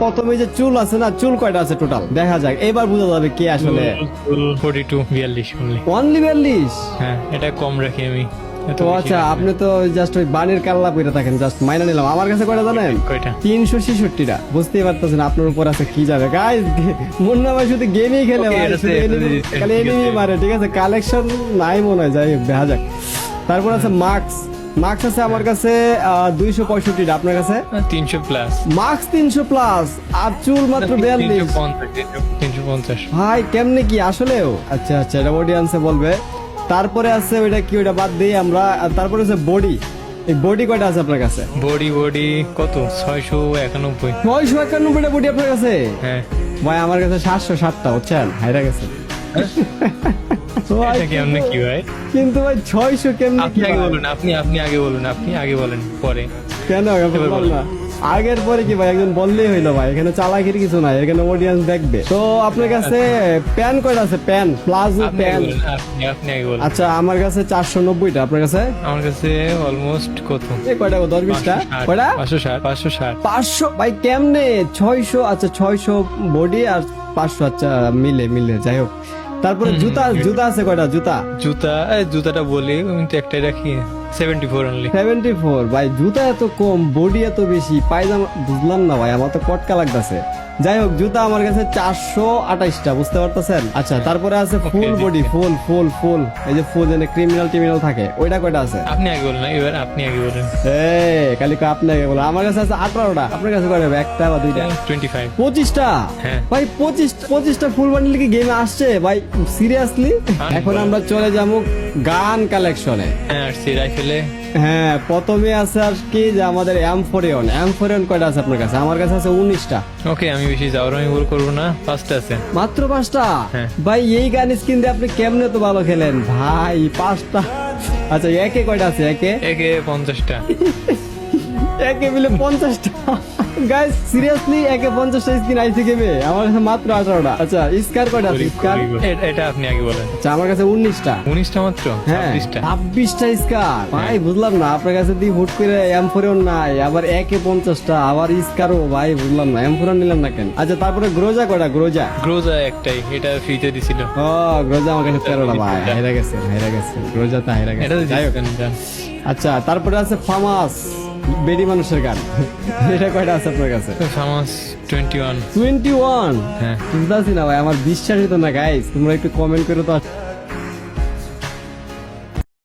প্রথমে যে চুল আছে না, চুল কয়টা আছে টোটাল দেখা যাক, এবার বোঝা যাবে কে আসলে। 42 42 only। অনলি 42? হ্যাঁ, এটা কম রাখি আমি। তো আচ্ছা, আপনি তো জাস্ট ওই বানের কাল্লা পইরা থাকেন, জাস্ট মাইনা নিলাম। আমার কাছে কয়টা জানেন? কয়টা? 366টা। বুঝতেই পারতেছেন আপনার উপর আছে কি যাবে। গাইস, মুন্না ভাই শুধু গেমই খেলে ভাই, শুধু খালি এনিমি মারে, ঠিক আছে? কালেকশন নাই মনে হয়, যাই হোক দেখা যাক। তারপর আছে মার্কস। মার্কস আছে আমার কাছে 265টা। আপনার কাছে? 300 প্লাস। মার্কস 300 প্লাস, আর চুল মাত্র 42। 350। ভাই কেমনে কি আসলেও? আচ্ছা আচ্ছা, এটা অডিয়েন্সে বলবে। তারপরে আছে ওইটা কি, ওইটা বাদ দিই আমরা। আর তারপরে আছে বডি। এই বডি কয়টা আছে আপনার কাছে? বডি কত? 691। 691টা বডি আপনার কাছে? হ্যাঁ ভাই আমার কাছে 707টা, বুঝছেন? হাইরা গেছে। এটা কেমনে কি ভাই? কিন্তু ভাই 600 কেমনে আপনি কি আগে ভাই? বলুন, আপনি আগে বলুন, আপনি আগে বলেন পরে। কেন এবার বলুন। না? আগের পরে কি ভাই, একজন বললেই হইলো ভাই, এখানে চালাকির কিছু নাই, এখানে অডিয়েন্স দেখবে। তো আপনার কাছে প্যান কয়টা আছে? প্যান প্লাজো আপনি আগে প্যান? বলুন, আপনি আগে বলুন। আচ্ছা আমার কাছে 490টা। আপনার কাছে? আমার কাছে অলমোস্ট কত? এই কয়টা? 10-20টা? কয়টা? 560। 500? ভাই কেমনে 600? আচ্ছা 600 বডি আর 500, আচ্ছা মিলে মিলে, যাই হোক। তারপরে জুতা, জুতা আছে কয়টা? জুতাটা বলি, আমি তো একটাই রাখি। 74 অনলি। 74? ভাই জুতা এত কম, বডি এত বেশি, পায়জামা বুঝলাম না ভাই, আমার তো কটকা লাগতেছে। যাই হোক, জুতা আমার কাছে 428টা, বুঝতে পারতেছেন? আচ্ছা তারপরে আছে ফুল বডি, ফুল ফুল ফুল, এই যে ফুল যেন ক্রিমিনাল টিমিনাল থাকে, ওইটা কয়টা আছে? আপনি আগে বলুন, এবার আপনি আগে বলেন। খালি আপনি আগে বলো। আমার কাছে আছে 18টা। আপনার কাছে কয়টা? একটা বা দুইটা? 25। 25টা? হ্যাঁ। ভাই 25টা ফুল বান্ডেল কি গেমে আসছে ভাই? সিরিয়াসলি? এখন আমরা চলে যাবো গান কালেকশনে। হ্যাঁ, আসছি রাইফেলে। হ্যাঁ, প্রথমে আছে আর কি যে আমাদের M41 কয়টা আছে আপনার কাছে? আমার কাছে আছে 19টা। ওকে, আমি বেশি যাওয়ার আমি বল করবো না, 5টা আছে। মাত্র 5টা? হ্যাঁ। ভাই এই গান স্কিন দিয়ে আপনি কেমনে তো ভালো খেলেন ভাই, 5টা? আচ্ছা একে কয়টা আছে? একে 50টা। একে মিলে 50টা? গাইস সিরিয়াসলি একে 50টা স্কিন আইসি গেমে? আমার কাছে মাত্র 18টা। আচ্ছা স্কার কয়টা আছে? স্কার? এটা আপনি আগে বলেন। আচ্ছা আমার কাছে 19টা। 19টা মাত্র? হ্যাঁ 26টা। 26টা স্কার? ভাই বুঝলাম না, আপনার কাছে দিয়ে হুট করে M41 নাই, আবার একে 50টা, আবার স্কারও, ভাই বুঝলাম না, M41 নিলাম না কেন? আচ্ছা তারপরে গ্রোজা কয়টা? গ্রোজা একটাই, এটা ফ্রিতে দিছিল। ও গ্রোজা আমার কাছে 13টা। ভাই হাইরা গেছে গ্রোজা তো হাইরা এটা গেছে। যাই হোক। আচ্ছা তারপরে আছে ফামাস, বেডি মানুষের গান। এটা কয়টা আছে আপনার কাছে? ফামাস 21। 21? হ্যাঁ। বুঝতেছি না ভাই, আমার বিশ্বাসই তো না গাইস, তোমরা একটু কমেন্ট করে তো